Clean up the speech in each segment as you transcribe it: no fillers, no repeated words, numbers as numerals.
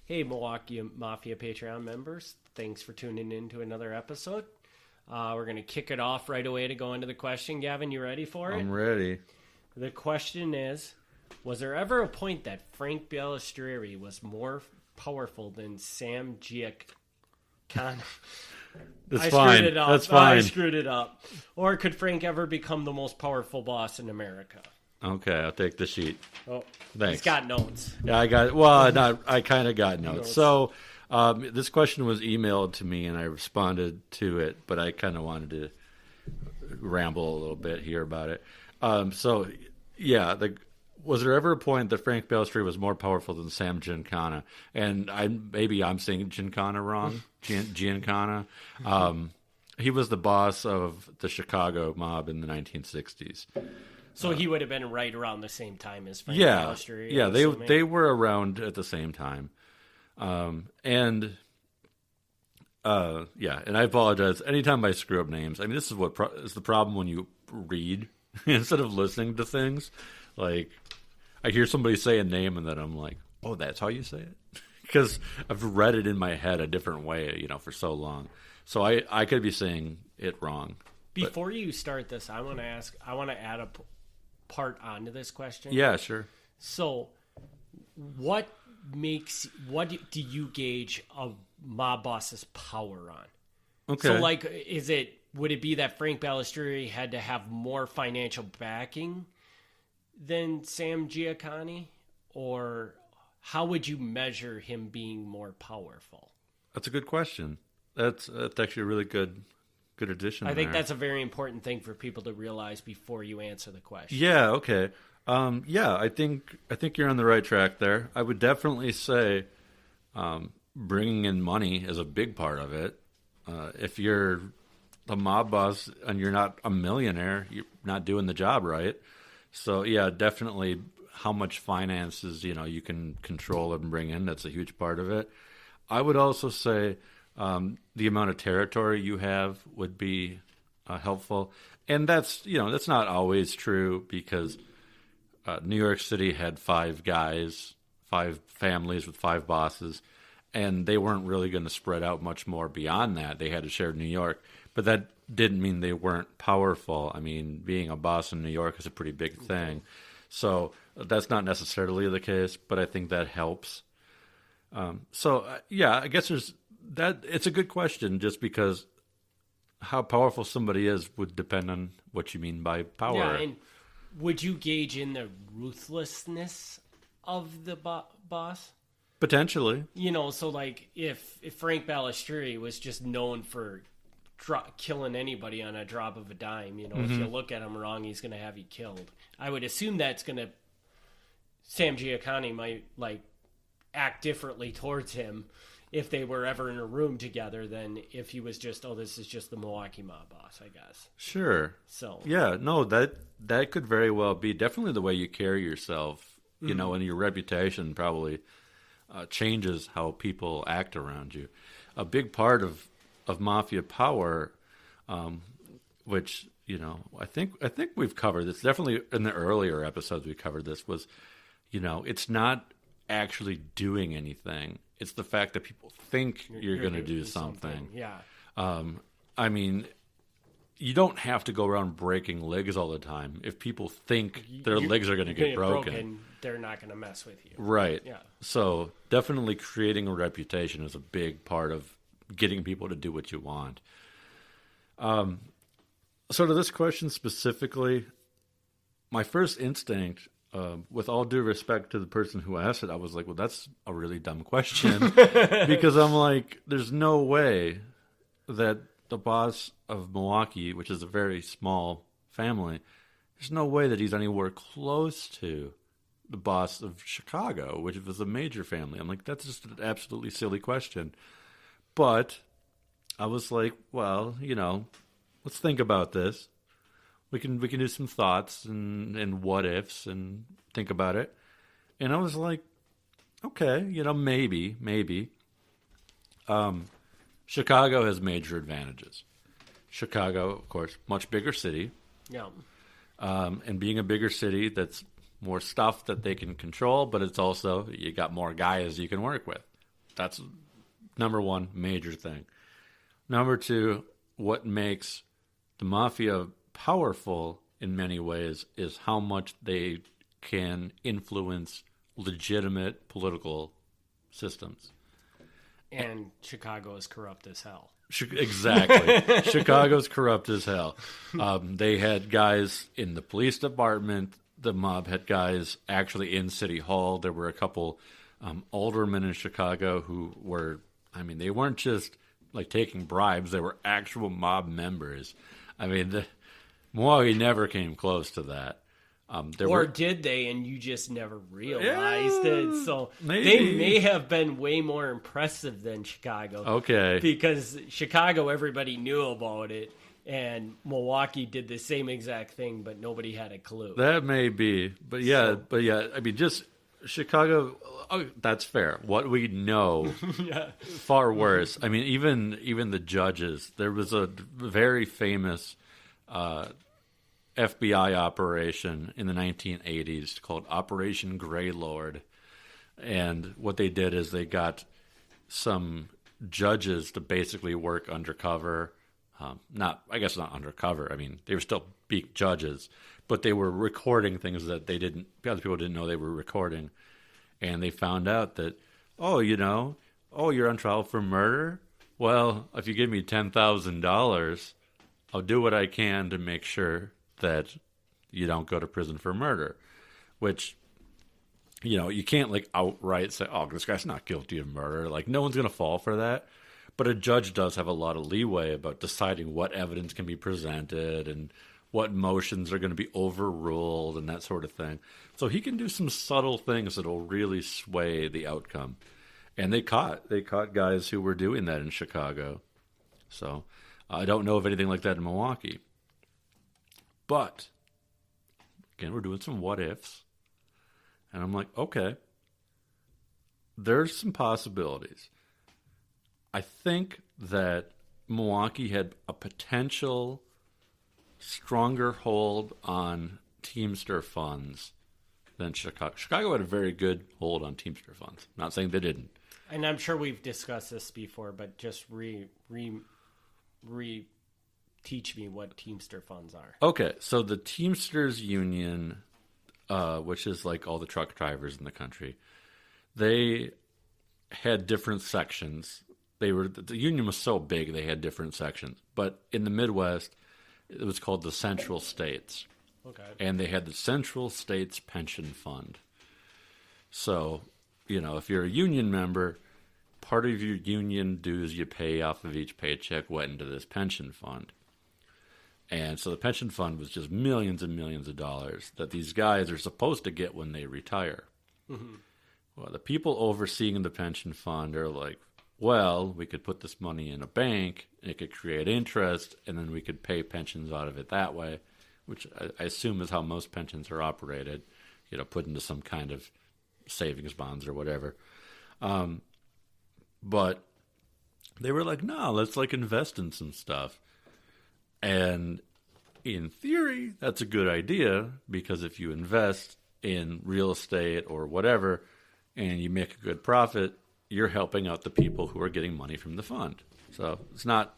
Hey, Milwaukee Mafia Patreon members. Thanks for tuning in to another episode. We're going to kick it off right away to go into the question. Gavin, you ready for it? I'm ready. The question is, was there ever a point that Frank Balistrieri was more powerful than Sam Giancana? That's fine. That's fine. I screwed it up. Or could Frank ever become the most powerful boss in America? Okay, I'll take the sheet. Oh, thanks. He's got notes. Yeah, I got. Well, I kind of got notes. So this question was emailed to me, and I responded to it, but I kind of wanted to ramble a little bit here about it. Was there ever a point that Frank Balistrieri was more powerful than Sam Giancana? And maybe I'm saying Giancana wrong. Giancana. He was the boss of the Chicago mob in the 1960s. So he would have been right around the same time as Frank Balistrieri. Yeah, they were around at the same time. And I apologize. Anytime I screw up names, I mean, this is what is the problem when you read instead of listening to things. Like, I hear somebody say a name, and then I'm like, oh, that's how you say it? Because I've read it in my head a different way, for so long. So I could be saying it wrong. Before you start this, I want to add a part onto this question. Yeah, sure. So, what do you gauge a mob boss's power on? Okay. So, would it be that Frank Balistrieri had to have more financial backing than Sam Giancana, or how would you measure him being more powerful? That's a good question. That's actually a really good addition. I think that's a very important thing for people to realize before you answer the question. Yeah. Okay. I think you're on the right track there. I would definitely say bringing in money is a big part of it. If you're a mob boss and you're not a millionaire, you're not doing the job right. So yeah, definitely how much finances you can control and bring in. That's a huge part of it. I would also say the amount of territory you have would be helpful, and that's not always true because New York City had 5 families with 5 bosses, and they weren't really going to spread out much more beyond that. They had to share New York, but that didn't mean they weren't powerful. I mean, being a boss in New York is a pretty big thing. So that's not necessarily the case, but I think that helps. I guess there's that. It's a good question just because how powerful somebody is would depend on what you mean by power. Yeah, and would you gauge in the ruthlessness of the boss? Potentially. So if Frank Balistrieri was just known for killing anybody on a drop of a dime, if you look at him wrong, he's going to have you killed. I would assume Sam Giancana might act differently towards him if they were ever in a room together than if he was just, this is just the Milwaukee mob boss, I guess. Sure. So yeah, no, that could very well be definitely the way you carry yourself, and your reputation probably changes how people act around you. A big part of mafia power, which I think we've covered this. Definitely in the earlier episodes we covered this. Was it's not actually doing anything. It's the fact that people think you're going to do something. Yeah. I mean, you don't have to go around breaking legs all the time. If people think their legs are going to get broken, they're not going to mess with you. Right. Yeah. So definitely creating a reputation is a big part of getting people to do what you want. So to this question specifically, my first instinct, with all due respect to the person who asked it, I was like, well, that's a really dumb question. Because I'm like, there's no way that the boss of Milwaukee, which is a very small family, there's no way that he's anywhere close to the boss of Chicago, which was a major family. I'm like, that's just an absolutely silly question. But I was like, well, let's think about this. We can do some thoughts and what ifs and think about it. And I was like, okay, maybe. Chicago has major advantages. Chicago, of course, much bigger city. Yeah. And being a bigger city, that's more stuff that they can control, but it's also, you got more guys you can work with. that's number one major thing. Number two, what makes the mafia powerful in many ways is how much they can influence legitimate political systems. And Chicago is corrupt as hell. Exactly. Chicago's corrupt as hell. They had guys in the police department. The mob had guys actually in City Hall. There were a couple aldermen in Chicago who were, I mean, they weren't just like taking bribes. They were actual mob members. I mean, Milwaukee never came close to that. Did they, and you just never realized it? So maybe. They may have been way more impressive than Chicago. Okay. Because Chicago, everybody knew about it, and Milwaukee did the same exact thing, but nobody had a clue. That may be. But yeah, I mean, just Chicago, that's fair. What we know, far worse. I mean, even the judges, there was a very famous FBI operation in the 1980s called Operation Greylord. And what they did is they got some judges to basically work undercover. Not undercover. I mean, they were still big judges, but they were recording things that other people didn't know they were recording. And they found out that, you're on trial for murder? Well, if you give me $10,000, I'll do what I can to make sure that you don't go to prison for murder, which, you can't like outright say, oh, this guy's not guilty of murder. Like, no one's going to fall for that. But a judge does have a lot of leeway about deciding what evidence can be presented and what motions are going to be overruled and that sort of thing. So he can do some subtle things that will really sway the outcome. And they caught guys who were doing that in Chicago. So I don't know of anything like that in Milwaukee. But, again, we're doing some what ifs. And I'm like, okay, there's some possibilities. I think that Milwaukee had a potential stronger hold on Teamster funds than Chicago. Chicago had a very good hold on Teamster funds. Not saying they didn't. And I'm sure we've discussed this before, but just teach me what Teamster funds are. Okay, so the Teamsters Union, which is like all the truck drivers in the country, they had different sections. The union was so big they had different sections. But in the Midwest, it was called the Central States. Okay. And they had the Central States Pension Fund. So, if you're a union member, part of your union dues you pay off of each paycheck went into this pension fund. And so the pension fund was just millions and millions of dollars that these guys are supposed to get when they retire. Mm-hmm. Well, the people overseeing the pension fund are like, well, we could put this money in a bank, and it could create interest, and then we could pay pensions out of it that way, which I assume is how most pensions are operated, put into some kind of savings bonds or whatever. But they were like, no, let's invest in some stuff. And in theory, that's a good idea, because if you invest in real estate or whatever and you make a good profit, you're helping out the people who are getting money from the fund. So it's not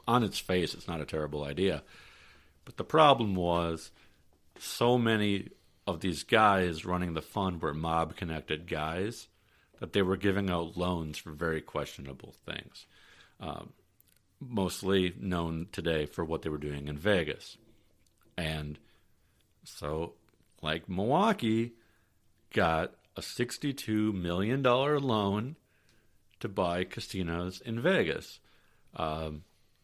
on its face, it's not a terrible idea. But the problem was so many of these guys running the fund were mob-connected guys that they were giving out loans for very questionable things. Mostly known today for what they were doing in Vegas. And so, Milwaukee got a $62 million loan to buy casinos in Vegas.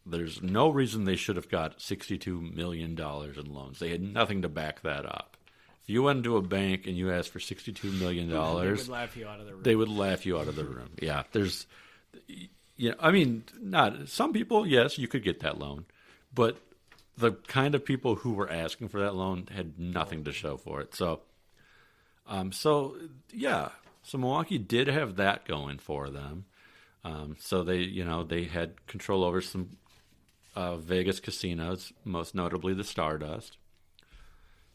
There's no reason they should have got $62 million in loans. They had nothing to back that up. If you went into a bank and you asked for $62 million, they would laugh you out of the room. They would laugh you out of the room. Yeah, there's... I mean, not some people, yes, you could get that loan, but the kind of people who were asking for that loan had nothing to show for it. So Milwaukee did have that going for them. So they had control over some Vegas casinos, most notably the Stardust.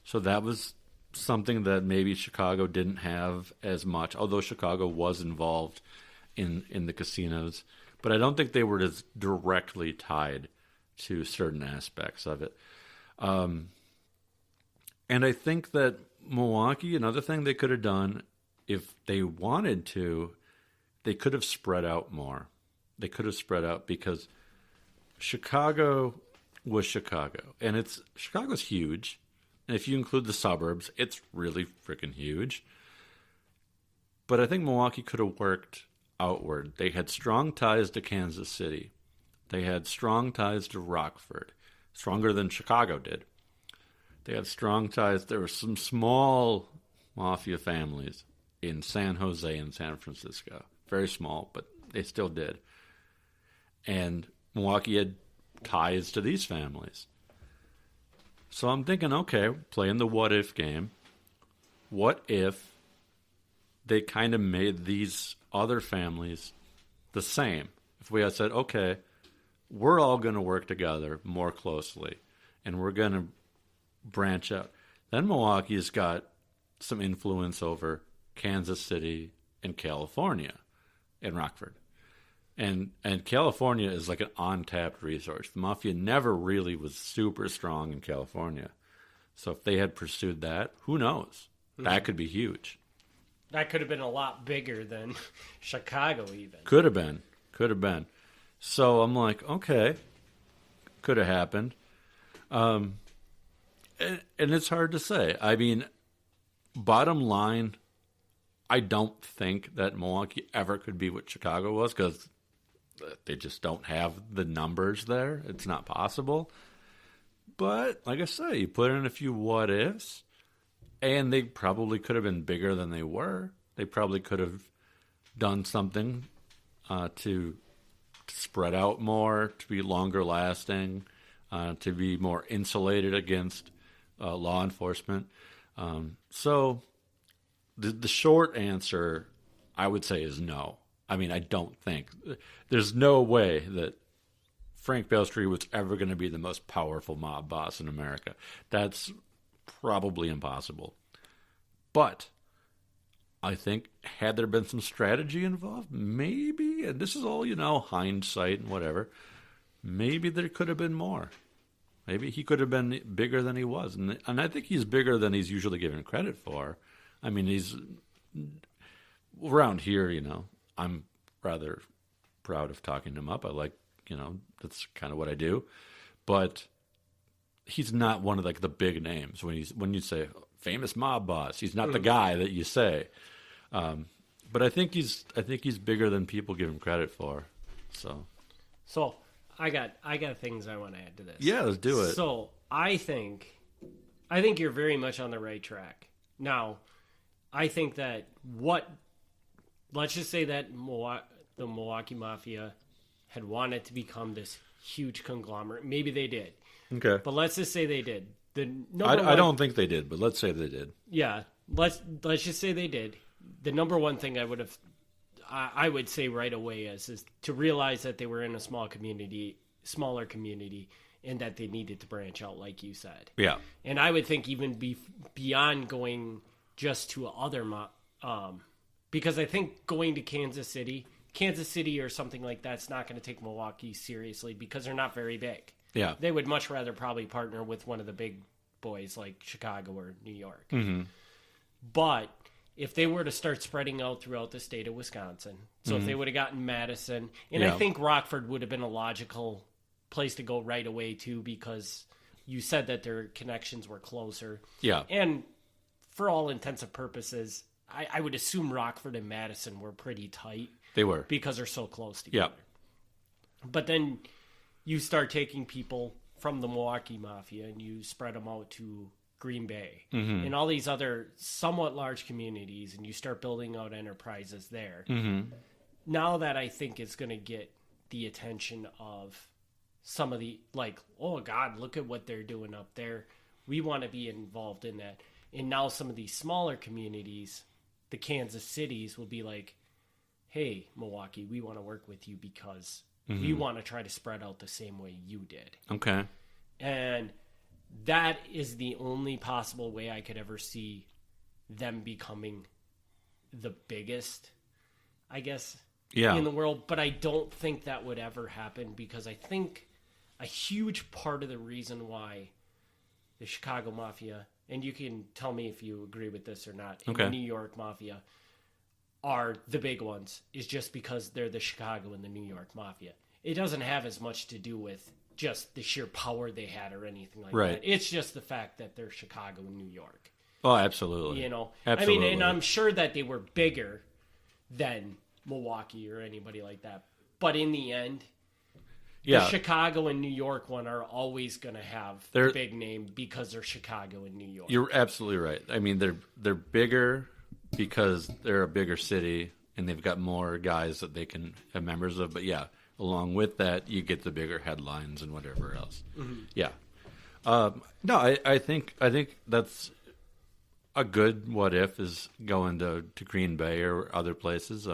So that was something that maybe Chicago didn't have as much, although Chicago was involved in the casinos, but I don't think they were as directly tied to certain aspects of it. And I think that Milwaukee, another thing they could have done, if they wanted to, they could have spread out more. They could have spread out because Chicago was Chicago, and Chicago's huge. And if you include the suburbs, it's really freaking huge. But I think Milwaukee could have worked outward. They had strong ties to Kansas City. They had strong ties to Rockford, stronger than Chicago did. They had strong ties. There were some small mafia families in San Jose and San Francisco. Very small, but they still did. And Milwaukee had ties to these families. So I'm thinking, okay, playing the what-if game. What if they kind of made these other families the same? If we had said, okay, we're all going to work together more closely, and we're going to branch out. Then Milwaukee's got some influence over Kansas City and California and Rockford. And California is like an untapped resource. The Mafia never really was super strong in California. So if they had pursued that, who knows? That could be huge. That could have been a lot bigger than Chicago even. Could have been. So I'm like, okay, could have happened. And it's hard to say. I mean, bottom line, I don't think that Milwaukee ever could be what Chicago was because they just don't have the numbers there. It's not possible. But like I say, you put in a few what ifs, and they probably could have been bigger than they were. They probably could have done something to spread out more, to be longer lasting, to be more insulated against law enforcement. So the short answer, I would say, is no. I mean, I don't think. There's no way that Frank Balistrieri was ever going to be the most powerful mob boss in America. That's probably impossible. But I think had there been some strategy involved, maybe, and this is all, hindsight and whatever, maybe there could have been more. Maybe he could have been bigger than he was. And I think he's bigger than he's usually given credit for. I mean, he's around here, I'm rather proud of talking him up. I like, that's kind of what I do. But he's not one of the big names. When you say famous mob boss, he's not the guy that you say. But I think he's bigger than people give him credit for. So I got things I want to add to this. Yeah, let's do it. So I think you're very much on the right track. Now, I think that let's just say that the Milwaukee Mafia had wanted to become this huge conglomerate. Maybe they did. Okay. But let's just say they did. I don't think they did, but let's say they did. Yeah. Let's just say they did. The number one thing I would say right away is to realize that they were in a smaller community, and that they needed to branch out, like you said. Yeah. And I would think even beyond going just to other because I think going to Kansas City or something like that's not going to take Milwaukee seriously because they're not very big. Yeah. They would much rather probably partner with one of the big boys like Chicago or New York. Mm-hmm. But if they were to start spreading out throughout the state of Wisconsin, so if they would have gotten Madison, and I think Rockford would have been a logical place to go right away too, because you said that their connections were closer. Yeah. And for all intents and purposes, I would assume Rockford and Madison were pretty tight. They were. Because they're so close together. Yeah. But then you start taking people from the Milwaukee Mafia and you spread them out to Green Bay and all these other somewhat large communities, and you start building out enterprises there. Mm-hmm. Now that I think it's going to get the attention of some of the, oh God, look at what they're doing up there. We want to be involved in that. And now some of these smaller communities, the Kansas cities, will be like, hey, Milwaukee, we want to work with you because we want to try to spread out the same way you did. Okay. And that is the only possible way I could ever see them becoming the biggest, I guess. in the world, but I don't think that would ever happen because I think a huge part of the reason why the Chicago Mafia, and you can tell me if you agree with this or not, and the New York Mafia are the big ones, is just because they're the Chicago and the New York Mafia. It doesn't have as much to do with just the sheer power they had or anything like that. It's just the fact that they're Chicago and New York. Oh, absolutely. Absolutely. I mean, and I'm sure that they were bigger than Milwaukee or anybody like that. But in the end, the Chicago and New York one are always going to have the big name because they're Chicago and New York. You're absolutely right. I mean, they're bigger because they're a bigger city and they've got more guys that they can have members of. But along with that, you get the bigger headlines and whatever else. Mm-hmm. Yeah. No, I think that's a good what if is going to Green Bay or other places.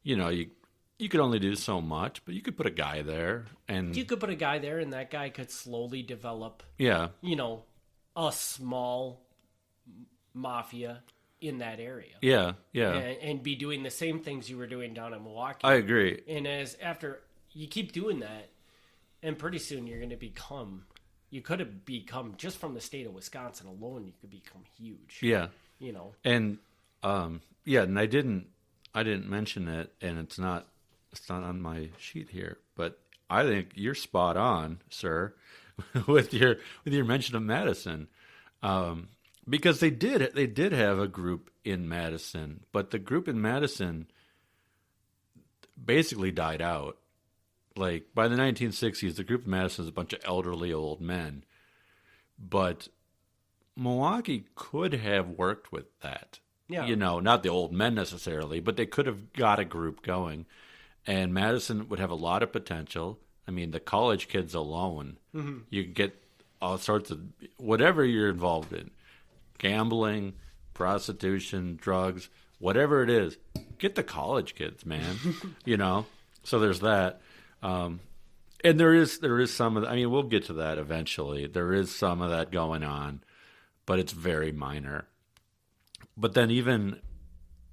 You could only do so much, but you could put a guy there, and that guy could slowly develop. A small mafia in that area. And be doing the same things you were doing down in Milwaukee. I agree. And after you keep doing that, and pretty soon you're going to become. You could have become just from the state of Wisconsin alone. You could become huge. Yeah. And and I didn't mention it, and it's not on my sheet here, but I think you're spot on, sir, with your mention of Madison, because they did have a group in Madison, but the group in Madison basically died out. Like by the 1960s, the group in Madison is a bunch of elderly old men, but Milwaukee could have worked with that. Yeah. Not the old men necessarily, but they could have got a group going. And Madison would have a lot of potential. I mean, the college kids alone, you get all sorts of, whatever you're involved in, gambling, prostitution, drugs, whatever it is, get the college kids, man. So there's that. And there is some of that. I mean, we'll get to that eventually. There is some of that going on, but it's very minor. But then even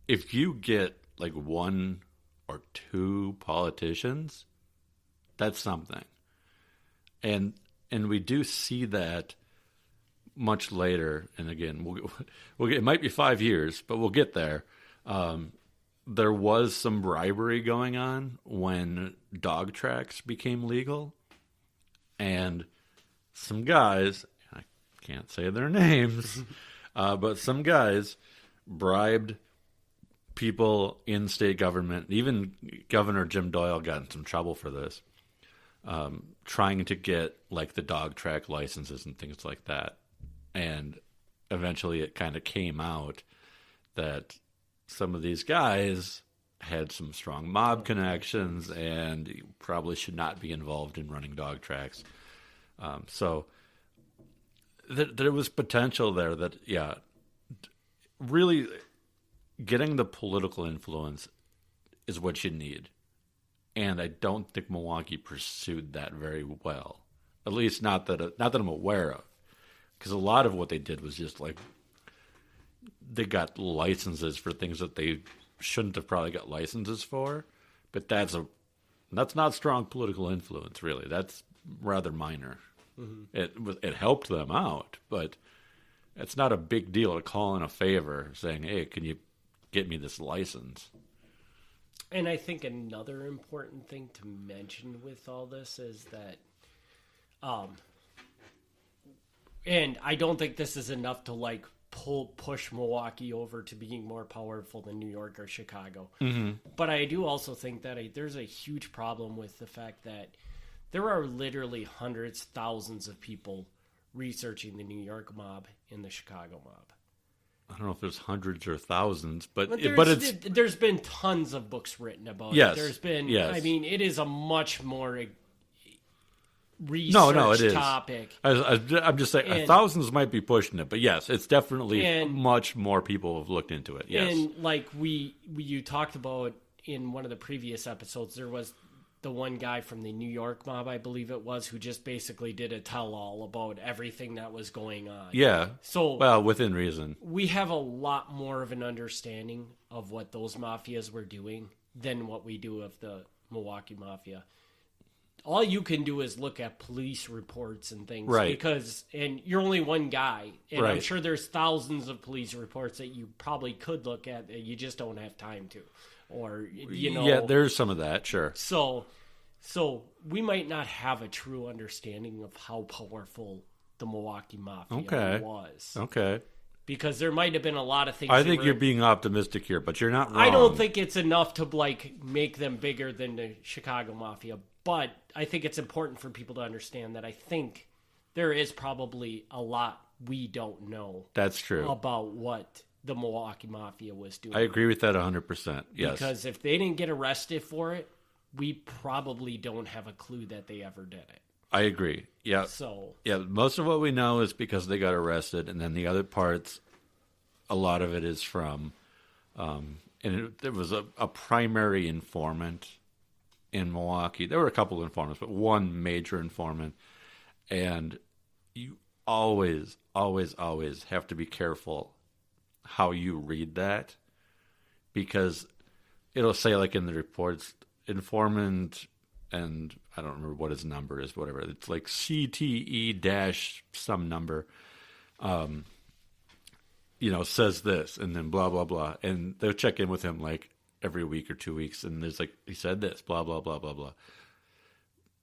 if you get like one or two politicians, that's something. And we do see that much later. And again, we'll it might be 5 years, but we'll get there. There was some bribery going on when dog tracks became legal. And some guys, I can't say their names, but some guys bribed people in state government. Even Governor Jim Doyle got in some trouble for this, trying to get like the dog track licenses and things like that. And eventually it kind of came out that some of these guys had some strong mob connections and probably should not be involved in running dog tracks. So there was potential there that, really getting the political influence is what you need. And I don't think Milwaukee pursued that very well. At least not that I'm aware of. Because a lot of what they did was just like, they got licenses for things that they shouldn't have probably got licenses for. But that's not strong political influence, really. That's rather minor. Mm-hmm. It helped them out, but it's not a big deal to call in a favor saying, hey, can you get me this license? And I think another important thing to mention with all this is that, and I don't think this is enough to like push Milwaukee over to being more powerful than New York or Chicago. Mm-hmm. But I do also think that there's a huge problem with the fact that there are literally hundreds, thousands of people researching the New York mob and the Chicago mob. I don't know if there's hundreds or thousands, but there's been tons of books written about it. There's been, I mean, it is a much more research topic. I'm just saying, thousands might be pushing it, but yes, it's definitely much more people have looked into it. Yes, and like you talked about in one of the previous episodes, there was the one guy from the New York mob, I believe it was, who just basically did a tell-all about everything that was going on. Yeah. So, well, within reason. We have a lot more of an understanding of what those mafias were doing than what we do of the Milwaukee Mafia. All you can do is look at police reports and things, right? And you're only one guy, and right. I'm sure there's thousands of police reports that you probably could look at that you just don't have time to, or Yeah, there's some of that, sure. So we might not have a true understanding of how powerful the Milwaukee Mafia was. Okay. Because there might have been a lot of things. I think you're being optimistic here, but you're not wrong. I don't think it's enough to make them bigger than the Chicago Mafia, but I think it's important for people to understand that I think there is probably a lot we don't know. That's true. About what the Milwaukee Mafia was doing. I agree with that 100%. Yes. Because if they didn't get arrested for it, we probably don't have a clue that they ever did it. I agree. Yeah. So yeah, most of what we know is because they got arrested, and then the other parts, a lot of it is from, there was a primary informant in Milwaukee. There were a couple of informants, but one major informant, and you always, always, always have to be careful how you read that, because it'll say, like in the reports, informant, and I don't remember what his number is, whatever. It's like CTE dash some number, says this, and then blah, blah, blah. And they'll check in with him like every week or 2 weeks, and there's like, he said this, blah, blah, blah, blah, blah.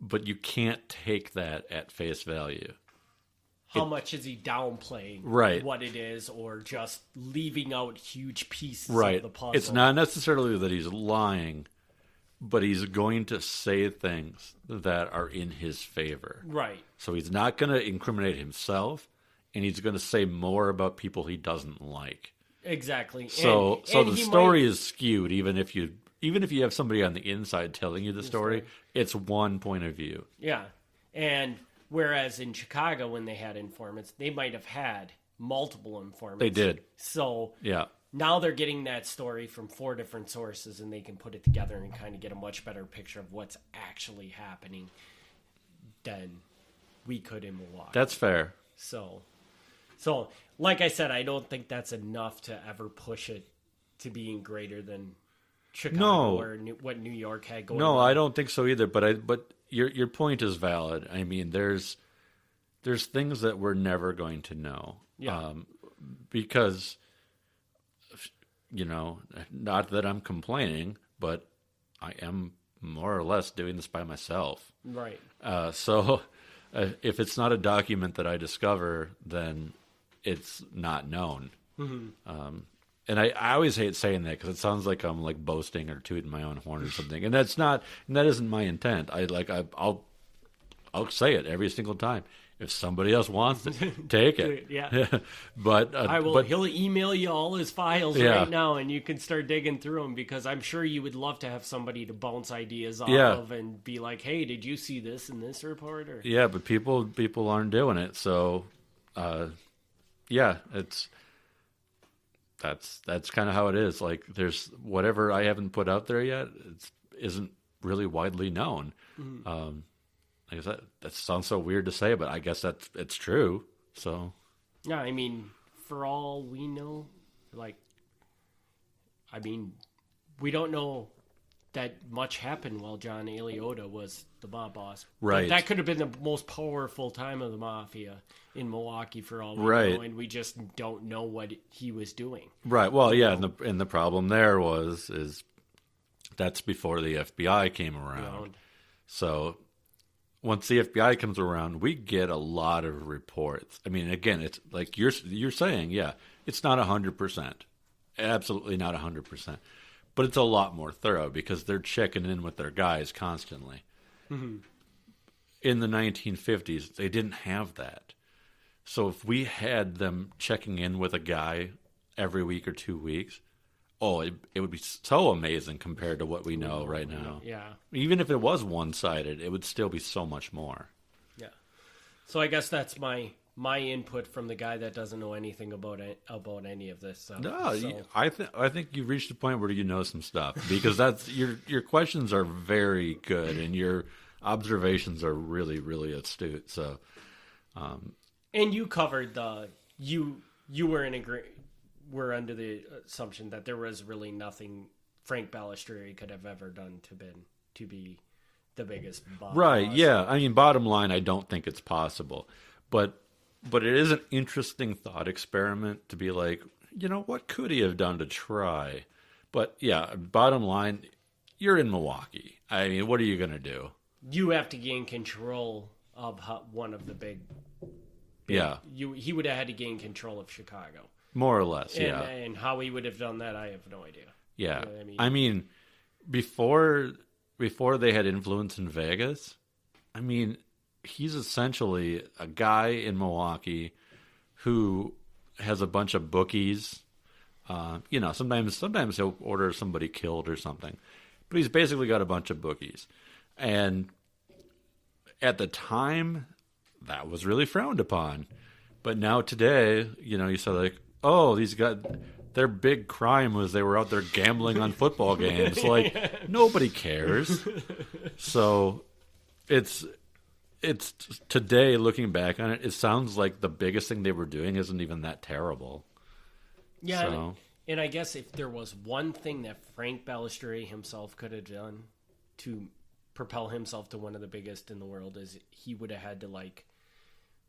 But you can't take that at face value. How much is he downplaying what it is, or just leaving out huge pieces of the puzzle? It's not necessarily that he's lying, but he's going to say things that are in his favor. Right. So he's not going to incriminate himself, and he's going to say more about people he doesn't like. Exactly. So the story is skewed, even if you have somebody on the inside telling you the story, it's one point of view. Yeah. And whereas in Chicago, when they had informants, they might have had multiple informants. They did. So yeah. Now they're getting that story from 4 different sources, and they can put it together and kind of get a much better picture of what's actually happening than we could in Milwaukee. That's fair. So like I said, I don't think that's enough to ever push it to being greater than Chicago or what New York had going on. No, I don't think so either. But your point is valid. I mean, there's things that we're never going to know. Yeah. Because, not that I'm complaining, but I am more or less doing this by myself. Right. So if it's not a document that I discover, then it's not known. Mm-hmm. And I always hate saying that because it sounds like I'm like boasting or tooting my own horn or something, and that isn't my intent. I'll say it every single time. If somebody else wants it, take it. Yeah. But he'll email you all his files right now, and you can start digging through them, because I'm sure you would love to have somebody to bounce ideas off of and be like, "Hey, did you see this in this report?" Or yeah, but people aren't doing it, so it's. That's kind of how it is. Like, there's whatever I haven't put out there yet, it isn't really widely known. Mm-hmm. I guess that sounds so weird to say, but I guess it's true. So yeah, I mean, for all we know, we don't know that much happened while John Aliota was the mob boss. Right. That could have been the most powerful time of the Mafia in Milwaukee for all we know, and we just don't know what he was doing. Right. Well, yeah, and the problem there is that's before the FBI came around. So once the FBI comes around, we get a lot of reports. I mean, again, it's like you're saying, it's not 100%. Absolutely not 100%. But it's a lot more thorough because they're checking in with their guys constantly. Mm-hmm. In the 1950s, they didn't have that. So if we had them checking in with a guy every week or 2 weeks, it would be so amazing compared to what we know right now. Yeah. Even if it was one-sided, it would still be so much more. Yeah. So I guess that's my input from the guy that doesn't know anything about any of this stuff. No, I think you've reached a point where you know some stuff, because that's your questions are very good and your observations are really, really astute. So, and you covered you were were under the assumption that there was really nothing Frank Balistrieri could have ever done to be the biggest boss. Right, yeah. I mean, bottom line, I don't think it's possible. But it is an interesting thought experiment to be like, what could he have done to try? But yeah, bottom line, you're in Milwaukee. I mean, what are you going to do? You have to gain control of one of the big. Yeah. He would have had to gain control of Chicago. More or less, and, yeah. And how he would have done that, I have no idea. Yeah. You know what I mean, before they had influence in Vegas, I mean, he's essentially a guy in Milwaukee who has a bunch of bookies. Sometimes he'll order somebody killed or something. But he's basically got a bunch of bookies. And at the time, that was really frowned upon. But now today, you said like, oh, these guys, their big crime was they were out there gambling on football games. Like, nobody cares. So it's today, looking back on it, it sounds like the biggest thing they were doing isn't even that terrible. Yeah, So, and I guess if there was one thing that Frank Balistrieri himself could have done to propel himself to one of the biggest in the world, is he would have had to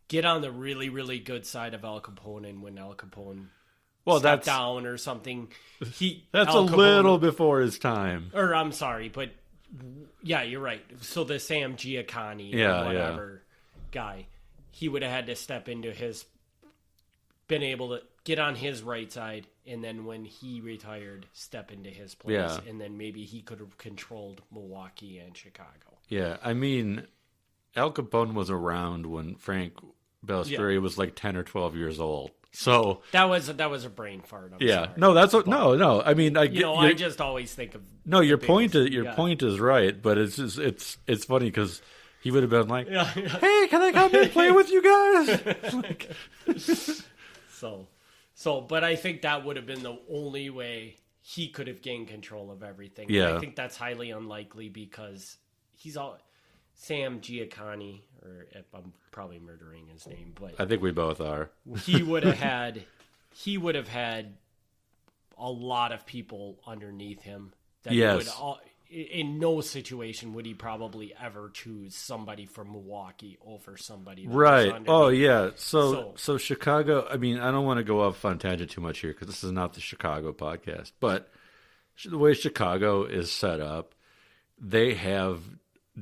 get on the really, really good side of Al Capone, and when Al Capone stepped down or something, that's a little before his time. Or I'm sorry, but yeah, you're right. So the Sam Giancana or whatever guy, he would have had to step into been able to get on his right side, and then when he retired, step into his place, and then maybe he could have controlled Milwaukee and Chicago. Yeah, I mean, Al Capone was around when Frank Balistrieri was like 10 or 12 years old. So that was a brain fart. I'm sorry. No, that's what. No. I mean, I just always think of your point is right, but it's funny because he would have been like, "Hey, can I come and play with you guys?" But I think that would have been the only way he could have gained control of everything. Yeah, and I think that's highly unlikely because he's all Sam Giancana, or I'm probably murdering his name, but I think we both are. he would have had a lot of people underneath him. That yes. In no situation would he probably ever choose somebody from Milwaukee over somebody. Right. Oh, yeah. So Chicago, I mean, I don't want to go off on tangent too much here because this is not the Chicago podcast, but the way Chicago is set up, they have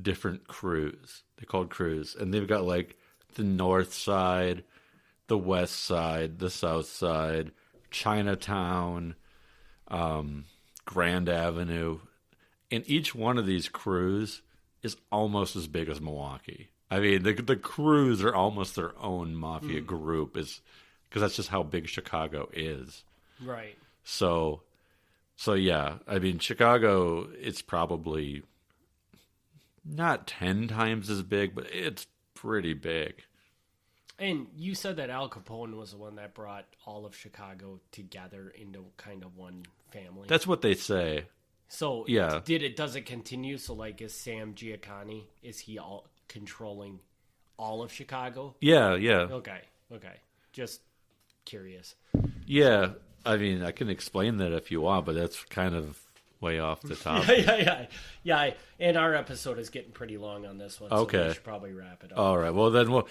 different crews. They're called crews, and they've got like the north side, the west side, the south side, Chinatown, Grand Avenue. And each one of these crews is almost as big as Milwaukee. I mean, the crews are almost their own mafia group, because that's just how big Chicago is. Right. So yeah, I mean, Chicago, it's probably not 10 times as big, but it's pretty big. And you said that Al Capone was the one that brought all of Chicago together into kind of one family. That's what they say. So yeah, does it continue? So like, is Sam Giancana, is he all controlling all of Chicago? Yeah. Okay. Just curious. Yeah, I mean, I can explain that if you want, but that's kind of way off the top. Yeah. And our episode is getting pretty long on this one. Okay. So we should probably wrap it up. All right. Well, then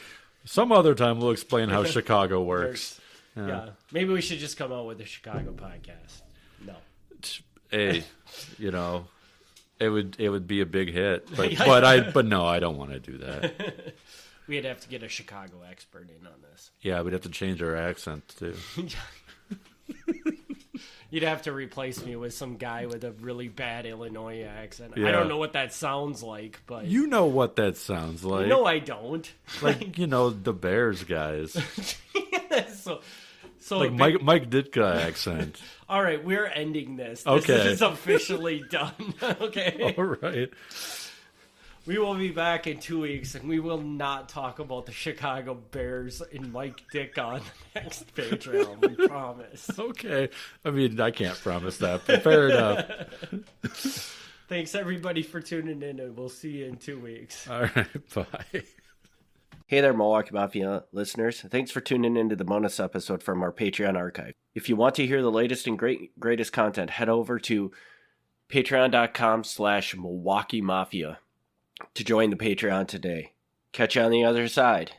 some other time we'll explain how Chicago works. Yeah. Maybe we should just come out with a Chicago podcast. No. Hey, it would be a big hit, but no, I don't want to do that. We'd have to get a Chicago expert in on this. Yeah, we'd have to change our accent too. You'd have to replace me with some guy with a really bad Illinois accent. Yeah. I don't know what that sounds like, but you know what that sounds like. No, I don't. Like the Bears guys. So like Mike Ditka accent. All right, we're ending this. Okay. This is officially done. Okay. All right. We will be back in 2 weeks, and we will not talk about the Chicago Bears and Mike Ditka on the next Patreon. We promise. Okay. I mean, I can't promise that, but fair enough. Thanks, everybody, for tuning in, and we'll see you in 2 weeks. All right. Bye. Hey there, Milwaukee Mafia listeners. Thanks for tuning into the bonus episode from our Patreon archive. If you want to hear the latest and greatest content, head over to Patreon.com/Milwaukee Mafia to join the Patreon today. Catch you on the other side.